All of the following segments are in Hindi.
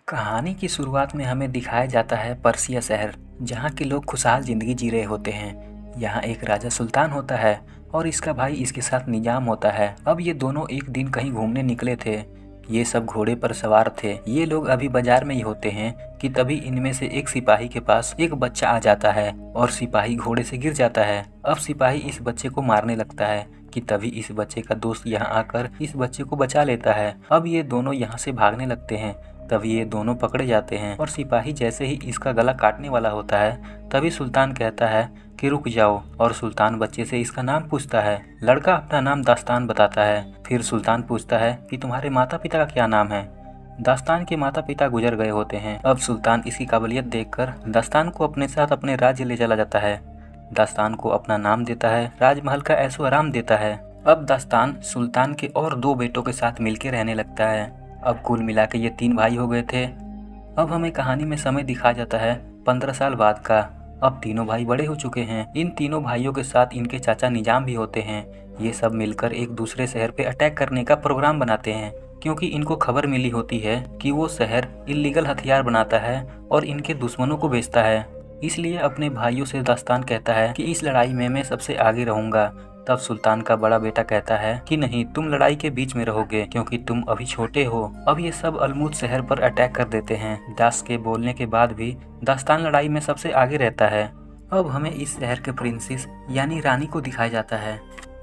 कहानी की शुरुआत में हमें दिखाया जाता है पर्सिया शहर, जहाँ के लोग खुशहाल जिंदगी जी रहे होते हैं। यहाँ एक राजा सुल्तान होता है और इसका भाई इसके साथ निजाम होता है। अब ये दोनों एक दिन कहीं घूमने निकले थे। ये सब घोड़े पर सवार थे। ये लोग अभी बाजार में ही होते हैं कि तभी इनमें से एक सिपाही के पास एक बच्चा आ जाता है और सिपाही घोड़े से गिर जाता है। अब सिपाही इस बच्चे को मारने लगता है कि तभी इस बच्चे का दोस्त यहाँ आकर इस बच्चे को बचा लेता है। अब ये दोनों यहाँ से भागने लगते हैं। तभी ये दोनों पकड़े जाते हैं और सिपाही जैसे ही इसका गला काटने वाला होता है तभी सुल्तान कहता है कि रुक जाओ, और सुल्तान बच्चे से इसका नाम पूछता है। लड़का अपना नाम दास्तान बताता है। फिर सुल्तान पूछता है कि तुम्हारे माता पिता का क्या नाम है। दास्तान के माता पिता गुजर गए होते हैं। अब सुल्तान इसकी काबिलियत देखकर दास्तान को अपने साथ अपने राज्य ले चला जाता है। दास्तान को अपना नाम देता है, राजमहल का ऐशो आराम देता है। अब दास्तान सुल्तान के और दो बेटों के साथ मिलकर रहने लगता है। अब कुल मिला के ये 3 भाई हो गए थे। अब हमें कहानी में समय दिखाया जाता है 15 साल बाद का। अब तीनों भाई बड़े हो चुके हैं। इन तीनों भाइयों के साथ इनके चाचा निजाम भी होते हैं। ये सब मिलकर एक दूसरे शहर पे अटैक करने का प्रोग्राम बनाते हैं, क्योंकि इनको खबर मिली होती है कि वो शहर इल्लीगल हथियार बनाता है और इनके दुश्मनों को बेचता है। इसलिए अपने भाइयों से दास्तान कहता है कि इस लड़ाई में मैं सबसे आगे रहूंगा। तब सुल्तान का बड़ा बेटा कहता है कि नहीं, तुम लड़ाई के बीच में रहोगे क्योंकि तुम अभी छोटे हो। अब ये सब अलमूद शहर पर अटैक कर देते हैं। दास के बोलने के बाद भी दास्तान लड़ाई में सबसे आगे रहता है। अब हमें इस शहर के प्रिंसेस यानी रानी को दिखाया जाता है,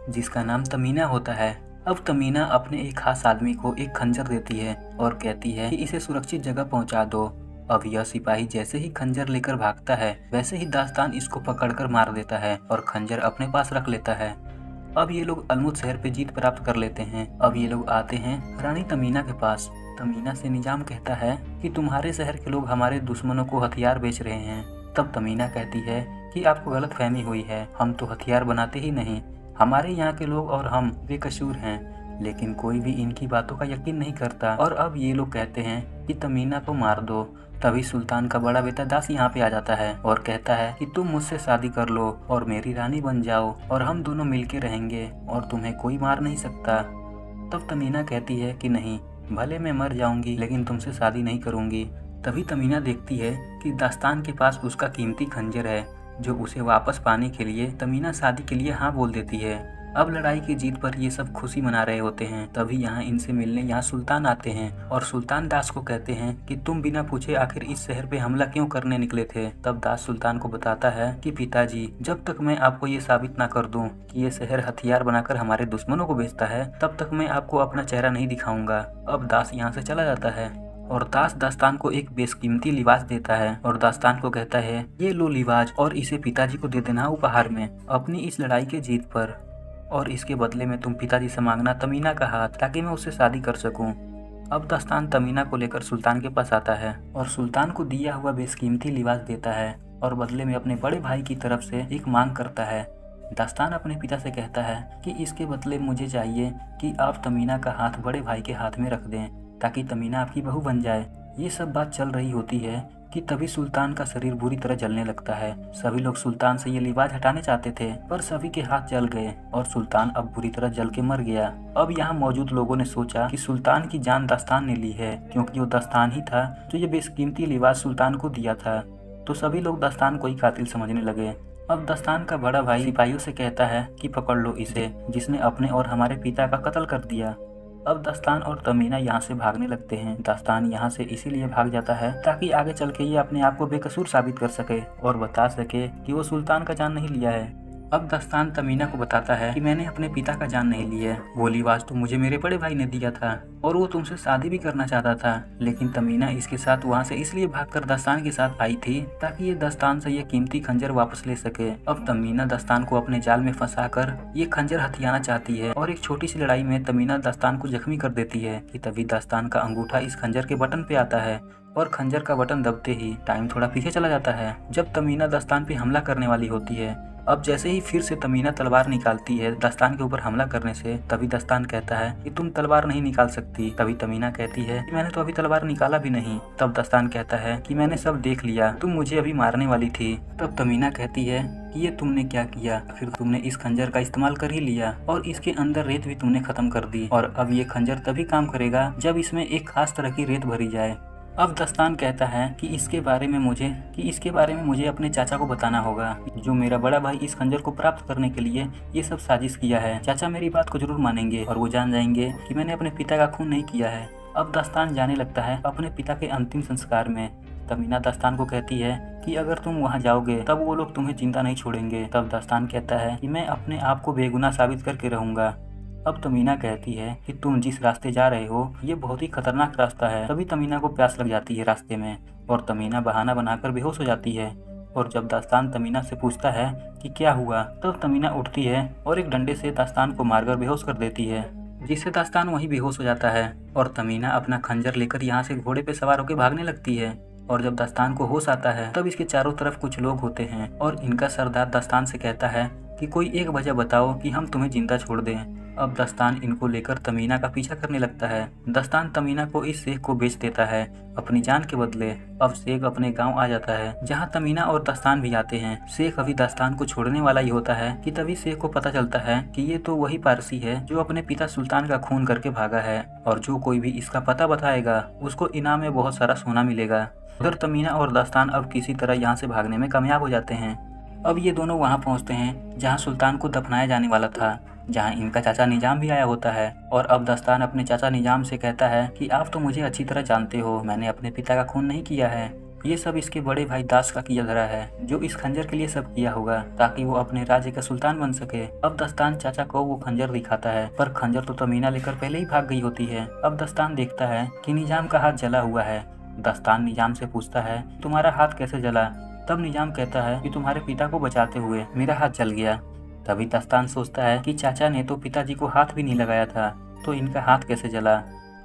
जिसका नाम तमीना होता है। अब तमीना अपने एक खास आदमी को एक खंजर देती है और कहती है कि इसे सुरक्षित जगह पहुंचा दो। अब यह सिपाही जैसे ही खंजर लेकर भागता है, वैसे ही दास्तान इसको पकड़कर मार देता है और खंजर अपने पास रख लेता है। अब ये लोग अलमुद शहर पे जीत प्राप्त कर लेते हैं। अब ये लोग आते हैं रानी तमीना के पास। तमीना से निजाम कहता है कि तुम्हारे शहर के लोग हमारे दुश्मनों को हथियार बेच रहे हैं। तब तमीना कहती है कि आपको गलत फहमी हुई है, हम तो हथियार बनाते ही नहीं। हमारे यहाँ के लोग और हम बेकसूर हैं, लेकिन कोई भी इनकी बातों का यकीन नहीं करता। और अब ये लोग कहते हैं कि तमीना को मार दो। तभी सुल्तान का बड़ा बेटा दास यहाँ पे आ जाता है और कहता है कि तुम मुझसे शादी कर लो और मेरी रानी बन जाओ और हम दोनों मिलके रहेंगे और तुम्हें कोई मार नहीं सकता। तब तमीना कहती है कि नहीं, भले मैं मर जाऊंगी लेकिन तुमसे शादी नहीं करूंगी। तभी तमीना देखती है कि दास्तान के पास उसका कीमती खंजर है, जो उसे वापस पाने के लिए तमीना शादी के लिए हाँ बोल देती है। अब लड़ाई की जीत पर ये सब खुशी मना रहे होते हैं। तभी यहाँ इनसे मिलने यहाँ सुल्तान आते हैं और सुल्तान दास को कहते हैं कि तुम बिना पूछे आखिर इस शहर पे हमला क्यों करने निकले थे। तब दास सुल्तान को बताता है कि पिताजी, जब तक मैं आपको ये साबित ना कर दूं कि ये शहर हथियार बनाकर हमारे दुश्मनों को बेचता है, तब तक मैं आपको अपना चेहरा नहीं दिखाऊंगा। अब दास यहाँ से चला जाता है और दास दास्तान को एक बेशकीमती लिबास देता है और दास्तान को कहता है ये लो लिबास और इसे पिताजी को दे देना उपहार में अपनी इस लड़ाई के जीत पर, और इसके बदले में तुम पिताजी से मांगना तमीना का हाथ, ताकि मैं उससे शादी कर सकूं। अब दास्तान तमीना को लेकर सुल्तान के पास आता है और सुल्तान को दिया हुआ बेशकीमती लिबास देता है और बदले में अपने बड़े भाई की तरफ से एक मांग करता है। दास्तान अपने पिता से कहता है कि इसके बदले मुझे चाहिए कि आप तमीना का हाथ बड़े भाई के हाथ में रख दें, ताकि तमीना आपकी बहू बन जाए। ये सब बात चल रही होती है कि तभी सुल्तान का शरीर बुरी तरह जलने लगता है। सभी लोग सुल्तान से ये लिबास हटाने चाहते थे, पर सभी के हाथ जल गए और सुल्तान अब बुरी तरह जल के मर गया। अब यहाँ मौजूद लोगों ने सोचा कि सुल्तान की जान दास्तान ने ली है, क्योंकि वो दास्तान ही था जो ये बेशकीमती लिबास सुल्तान को दिया था। तो सभी लोग दास्तान को ही कातिल समझने लगे। अब दास्तान का बड़ा भाई सिपाहियों से कहता है कि पकड़ लो इसे, जिसने अपने और हमारे पिता का कत्ल कर दिया। अब दास्तान और तमीना यहाँ से भागने लगते हैं। दास्तान यहाँ से इसीलिए भाग जाता है ताकि आगे चल के ये अपने आप को बेकसूर साबित कर सके और बता सके कि वो सुल्तान का जान नहीं लिया है। अब दास्तान तमीना को बताता है कि मैंने अपने पिता का जान नहीं लिया है, वो लिबास तो मुझे मेरे बड़े भाई ने दिया था और वो तुमसे शादी भी करना चाहता था, लेकिन तमीना इसके साथ वहाँ से इसलिए भागकर दास्तान के साथ आई थी ताकि ये दास्तान से ये कीमती खंजर वापस ले सके। अब तमीना दास्तान को अपने जाल में फंसाकर ये खंजर हथियाना चाहती है और एक छोटी सी लड़ाई में तमीना दास्तान को जख्मी कर देती है कि तभी दास्तान का अंगूठा इस खंजर के बटन पे आता है और खंजर का बटन दबते ही टाइम थोड़ा पीछे चला जाता है, जब तमीना दास्तान पे हमला करने वाली होती है। अब जैसे ही फिर से तमीना तलवार निकालती है दास्तान के ऊपर हमला करने से, तभी दास्तान कहता है कि तुम तलवार नहीं निकाल सकती। तभी तमीना कहती है कि मैंने तो अभी तलवार निकाला भी नहीं। तब दास्तान कहता है कि मैंने सब देख लिया, तुम मुझे अभी मारने वाली थी। तब तमीना कहती है कि ये तुमने क्या किया, फिर तुमने इस खंजर का इस्तेमाल कर ही लिया और इसके अंदर रेत भी तुमने खत्म कर दी, और अब ये खंजर तभी काम करेगा जब इसमें एक खास तरह की रेत भरी जाए। अब दस्तान कहता है कि इसके बारे में मुझे अपने चाचा को बताना होगा, जो मेरा बड़ा भाई इस खंजर को प्राप्त करने के लिए ये सब साजिश किया है। चाचा मेरी बात को जरूर मानेंगे और वो जान जाएंगे कि मैंने अपने पिता का खून नहीं किया है। अब दस्तान जाने लगता है अपने पिता के अंतिम संस्कार में। तमीना दस्तान को कहती है कि अगर तुम वहां जाओगे तब वो लोग तुम्हें जिंदा नहीं छोड़ेंगे। तब दस्तान कहता है कि मैं अपने आप को बेगुनाह साबित करके रहूंगा। अब तमीना कहती है कि तुम जिस रास्ते जा रहे हो ये बहुत ही खतरनाक रास्ता है। तभी तमीना को प्यास लग जाती है रास्ते में और तमीना बहाना बनाकर बेहोश हो जाती है। और जब दस्तान तमीना से पूछता है कि क्या हुआ, तब तमीना उठती है और एक डंडे से दस्तान को मारकर बेहोश कर देती है, जिससे दस्तान वहीं बेहोश हो जाता है। और तमीना अपना खंजर लेकर यहाँ से घोड़े पे सवार होकर भागने लगती है। और जब दस्तान को होश आता है तब इसके चारों तरफ कुछ लोग होते हैं और इनका सरदार दस्तान से कहता है कि कोई एक वजह बताओ कि हम तुम्हें जिंदा छोड़ दें। अब दस्तान इनको लेकर तमीना का पीछा करने लगता है। दस्तान तमीना को इस शेख को बेच देता है अपनी जान के बदले। अब शेख अपने गांव आ जाता है जहां तमीना और दस्तान भी आते हैं। शेख अभी दस्तान को छोड़ने वाला ही होता है कि तभी शेख को पता चलता है कि ये तो वही पारसी है जो अपने पिता सुल्तान का खून करके भागा है और जो कोई भी इसका पता बताएगा उसको इनाम में बहुत सारा सोना मिलेगा। उधर तमीना और दस्तान अब किसी तरह यहाँ से भागने में कामयाब हो जाते हैं। अब ये दोनों वहाँ पहुँचते हैं जहाँ सुल्तान को दफनाया जाने वाला था, जहाँ इनका चाचा निजाम भी आया होता है। और अब दस्तान अपने चाचा निजाम से कहता है कि आप तो मुझे अच्छी तरह जानते हो, मैंने अपने पिता का खून नहीं किया है। ये सब इसके बड़े भाई दास का किया धरा है, जो इस खंजर के लिए सब किया होगा ताकि वो अपने राज्य का सुल्तान बन सके। अब दस्तान चाचा को वो खंजर दिखाता है, पर खंजर तो तमीना लेकर पहले ही भाग गई होती है। अब दस्तान देखता है कि निजाम का हाथ जला हुआ है। दस्तान निजाम से पूछता है तुम्हारा हाथ कैसे जला? तब निजाम कहता है कि तुम्हारे पिता को बचाते हुए मेरा हाथ जल गया। तभी दस्तान सोचता है कि चाचा ने तो पिताजी को हाथ भी नहीं लगाया था, तो इनका हाथ कैसे जला?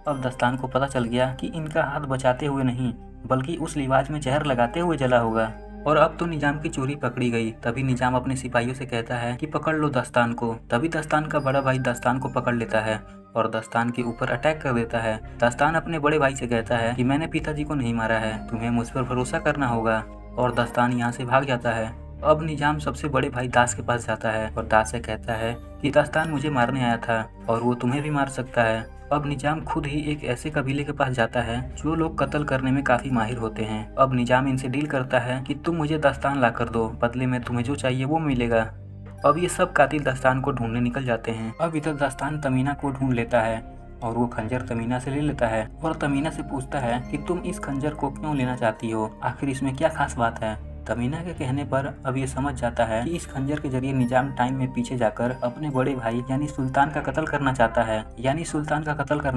अब दस्तान को पता चल गया कि इनका हाथ बचाते हुए नहीं बल्कि उस लिवाज में जहर लगाते हुए जला होगा। और अब तो निजाम की चोरी पकड़ी गई। तभी निजाम अपने सिपाहियों से कहता है कि पकड़ लो दस्तान को। तभी दस्तान का बड़ा भाई दस्तान को पकड़ लेता है और दस्तान के ऊपर अटैक कर देता है। दस्तान अपने बड़े भाई से कहता है कि मैंने पिताजी को नहीं मारा है, तुम्हें मुझ पर भरोसा करना होगा। और दस्तान यहाँ से भाग जाता है। अब निजाम सबसे बड़े भाई दास के पास जाता है और दास से कहता है कि दस्तान मुझे मारने आया था और वो तुम्हें भी मार सकता है। अब निजाम खुद ही एक ऐसे कबीले के पास जाता है जो लोग कत्ल करने में काफी माहिर होते हैं। अब निजाम इनसे डील करता है कि तुम मुझे दस्तान ला कर दो, बदले में तुम्हें जो चाहिए वो मिलेगा। अब ये सब कातिल दस्तान को ढूंढने निकल जाते हैं। अब इधर दस्तान तमीना को ढूंढ लेता है और वो खंजर तमीना से ले लेता है और तमीना से पूछता है कि तुम इस खंजर को क्यों लेना चाहती हो, आखिर इसमें क्या खास बात है। तमीना के कहने पर अब ये समझ जाता है कि इस खंजर के जरिए निजाम टाइम में पीछे जाकर अपने बड़े भाई यानी सुल्तान का कत्ल करना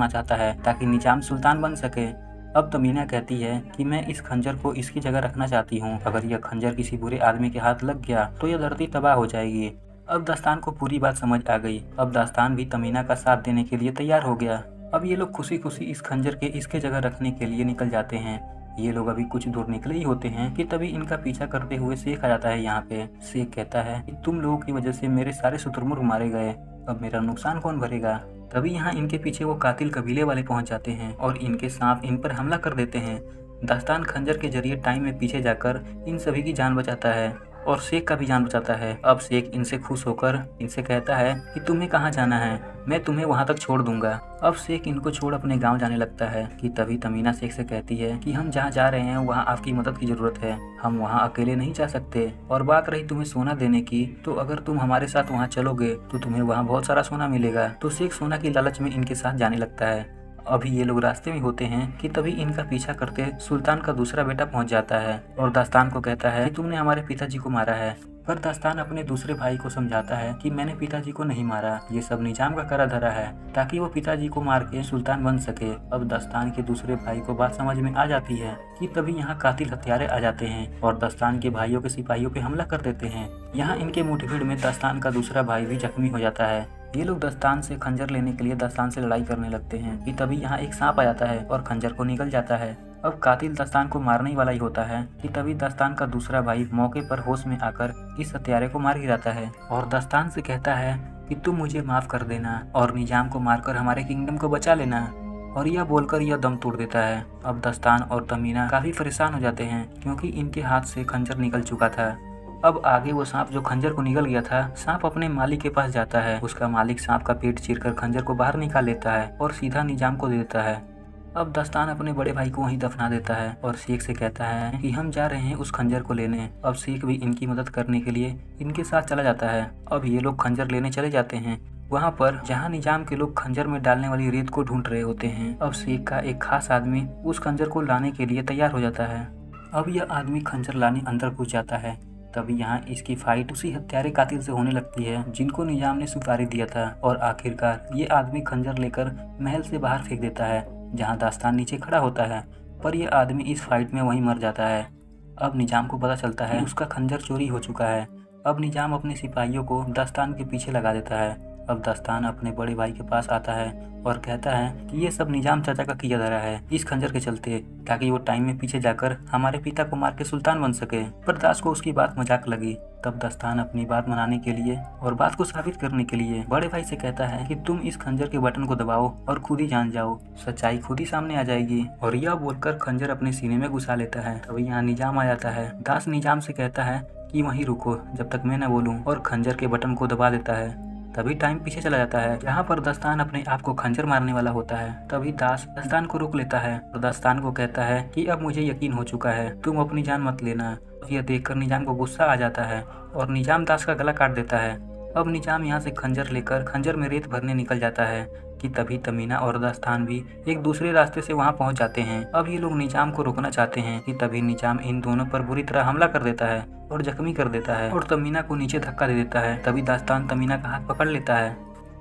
चाहता है ताकि निजाम सुल्तान बन सके। अब तमीना कहती है कि मैं इस खंजर को इसकी जगह रखना चाहती हूँ। अगर यह खंजर किसी बुरे आदमी के हाथ लग गया तो यह धरती तबाह हो जाएगी। अब दस्तान को पूरी बात समझ आ गई। अब दस्तान भी तमीना का साथ देने के लिए तैयार हो गया। अब ये लोग खुशी खुशी इस खंजर के इसके जगह रखने के लिए निकल जाते हैं। ये लोग अभी कुछ दूर निकले ही होते हैं कि तभी इनका पीछा करते हुए शेख आ जाता है यहाँ पे। शेख कहता है कि तुम लोगों की वजह से मेरे सारे शुतुरमुर्ग मारे गए, अब मेरा नुकसान कौन भरेगा। तभी यहाँ इनके पीछे वो कातिल कबीले वाले पहुंच जाते हैं और इनके सांप इन पर हमला कर देते हैं। दस्तान खंजर के जरिए टाइम में पीछे जाकर इन सभी की जान बचाता है और शेख का भी जान बचाता है। अब शेख इनसे खुश होकर इनसे कहता है कि तुम्हें कहाँ जाना है, मैं तुम्हें वहाँ तक छोड़ दूंगा। अब शेख इनको छोड़ अपने गांव जाने लगता है कि तभी तमीना शेख से कहती है कि हम जहाँ जा रहे हैं वहाँ आपकी मदद की जरूरत है, हम वहाँ अकेले नहीं जा सकते। और बात रही तुम्हें सोना देने की, तो अगर तुम हमारे साथ वहाँ चलोगे तो तुम्हें वहाँ बहुत सारा सोना मिलेगा। तो शेख सोना की लालच में इनके साथ जाने लगता है। अभी ये लोग रास्ते में होते हैं कि तभी इनका पीछा करते सुल्तान का दूसरा बेटा पहुंच जाता है और दस्तान को कहता है कि तुमने हमारे पिताजी को मारा है। पर दस्तान अपने दूसरे भाई को समझाता है कि मैंने पिताजी को नहीं मारा, ये सब निजाम का करा धरा है ताकि वो पिताजी को मार के सुल्तान बन सके। अब दस्तान के दूसरे भाई को बात समझ में आ जाती है कि तभी यहाँ कातिल हत्यारे आ जाते हैं और दस्तान के भाइयों के सिपाहियों पे हमला कर देते हैं। यहाँ इनके मुठभेड़ में दस्तान का दूसरा भाई भी जख्मी हो जाता है। ये लोग दस्तान से खंजर लेने के लिए दस्तान से लड़ाई करने लगते हैं कि तभी यहाँ एक सांप आ जाता है और खंजर को निगल जाता है। अब कातिल दस्तान को मारने ही वाला ही होता है कि तभी दस्तान का दूसरा भाई मौके पर होश में आकर इस हत्यारे को मार गिराता है और दस्तान से कहता है कि तुम मुझे माफ कर देना और निजाम को मारकर हमारे किंगडम को बचा लेना। और यह बोलकर यह दम तोड़ देता है। अब दस्तान और तमीना काफी परेशान हो जाते हैं क्योंकि इनके हाथ से खंजर निकल चुका था। अब आगे वो सांप जो खंजर को निगल गया था, सांप अपने मालिक के पास जाता है। उसका मालिक सांप का पेट चीरकर खंजर को बाहर निकाल लेता है और सीधा निजाम को दे देता है। अब दस्तान अपने बड़े भाई को वहीं दफना देता है और शेख से कहता है कि हम जा रहे हैं उस खंजर को लेने। अब शेख भी इनकी मदद करने के लिए इनके साथ चला जाता है। अब ये लोग खंजर लेने चले जाते हैं वहाँ पर जहाँ निजाम के लोग खंजर में डालने वाली रेत को ढूंढ रहे होते हैं। अब शेख का एक खास आदमी उस खंजर को लाने के लिए तैयार हो जाता है। अब यह आदमी खंजर लाने अंदर घुस जाता है। तभी यहाँ इसकी फाइट उसी हत्यारे कातिल से होने लगती है जिनको निजाम ने सुपारी दिया था और आखिरकार ये आदमी खंजर लेकर महल से बाहर फेंक देता है जहाँ दास्तान नीचे खड़ा होता है, पर यह आदमी इस फाइट में वहीं मर जाता है। अब निजाम को पता चलता है उसका खंजर चोरी हो चुका है। अब निजाम अपने सिपाहियों को दास्तान के पीछे लगा देता है। अब दास्तान अपने बड़े भाई के पास आता है और कहता है कि ये सब निजाम चाचा का किया जा रहा है इस खंजर के चलते, ताकि वो टाइम में पीछे जाकर हमारे पिता को मार के सुल्तान बन सके। पर दास को उसकी बात मजाक लगी। तब दास्तान अपनी बात मनाने के लिए और बात को साबित करने के लिए बड़े भाई से कहता है कि तुम इस खंजर के बटन को दबाओ और खुद ही जान जाओ, सच्चाई खुद ही सामने आ जाएगी। और यह बोलकर खंजर अपने सीने में घुसा लेता है। तभी यहाँ निजाम आ जाता है। दास निजाम से कहता है कि वहीं रुको जब तक मैं न बोलूं, और खंजर के बटन को दबा देता है। तभी टाइम पीछे चला जाता है जहाँ पर दस्तान अपने आप को खंजर मारने वाला होता है। तभी दास दस्तान को रोक लेता है और दस्तान को कहता है कि अब मुझे यकीन हो चुका है, तुम अपनी जान मत लेना। यह देखकर निजाम को गुस्सा आ जाता है और निजाम दास का गला काट देता है। अब निजाम यहाँ से खंजर लेकर खंजर में रेत भरने निकल जाता है कि तभी तमीना और दास्तान भी एक दूसरे रास्ते से वहाँ पहुँच जाते हैं। अब ये लोग निजाम को रोकना चाहते हैं कि तभी निजाम इन दोनों पर बुरी तरह हमला कर देता है और जख्मी कर देता है और तमीना को नीचे धक्का दे देता है। तभी दास्तान तमीना का हाथ पकड़ लेता है।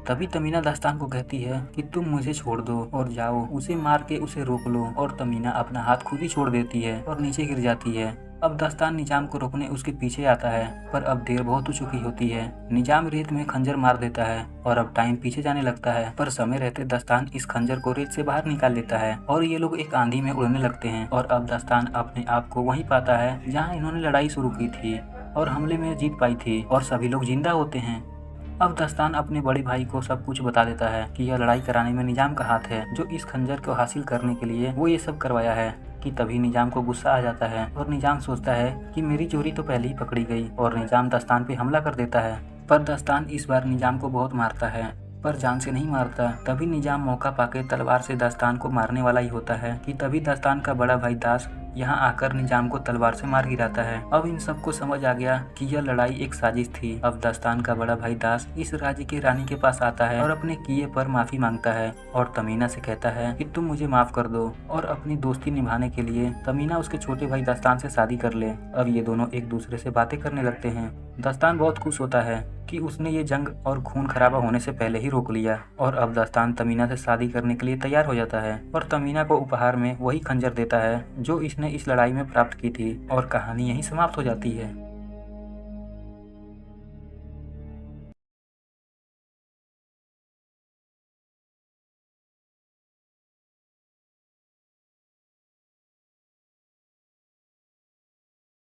तभी तमीना दास्तान को कहती है कि तुम मुझे छोड़ दो और जाओ, उसे मार के उसे रोक लो। और तमीना अपना हाथ खुद ही छोड़ देती है और नीचे गिर जाती है। अब दास्तान निजाम को रोकने उसके पीछे आता है, पर अब देर बहुत हो चुकी होती है। निजाम रेत में खंजर मार देता है और अब टाइम पीछे जाने लगता है, पर समय रहते दास्तान इस खंजर को रेत से बाहर निकाल लेता है और ये लोग एक आंधी में उड़ने लगते हैं। और अब दास्तान अपने आप को वहीं पाता है जहाँ इन्होंने लड़ाई शुरू की थी और हमले में जीत पाई थी और सभी लोग जिंदा होते हैं। अब दास्तान अपने बड़े भाई को सब कुछ बता देता है कि यह लड़ाई कराने में निजाम का हाथ है, जो इस खंजर को हासिल करने के लिए वो ये सब करवाया है। कि तभी निजाम को गुस्सा आ जाता है और निजाम सोचता है कि मेरी चोरी तो पहले ही पकड़ी गई, और निजाम दास्तान पे हमला कर देता है। पर दास्तान इस बार निजाम को बहुत मारता है, पर जान से नहीं मारता। तभी निजाम मौका पाके तलवार से दास्तान को मारने वाला ही होता है कि तभी दास्तान का बड़ा भाई दास यहाँ आकर निजाम को तलवार से मार गिराता है। अब इन सबको समझ आ गया कि यह लड़ाई एक साजिश थी। अब दास्तान का बड़ा भाई दास इस राज्य की रानी के पास आता है और अपने किए पर माफी मांगता है और तमीना से कहता है कि तुम मुझे माफ कर दो। और अपनी दोस्ती निभाने के लिए तमीना उसके छोटे भाई दास्तान से शादी कर ले। अब ये दोनों एक दूसरे से बातें करने लगते हैं। दास्तान बहुत खुश होता है कि उसने ये जंग और खून खराबा होने से पहले ही रोक लिया, और अब दास्तान तमीना से शादी करने के लिए तैयार हो जाता है और तमीना को उपहार में वही खंजर देता है जो इसने इस लड़ाई में प्राप्त की थी। और कहानी यहीं समाप्त हो जाती है।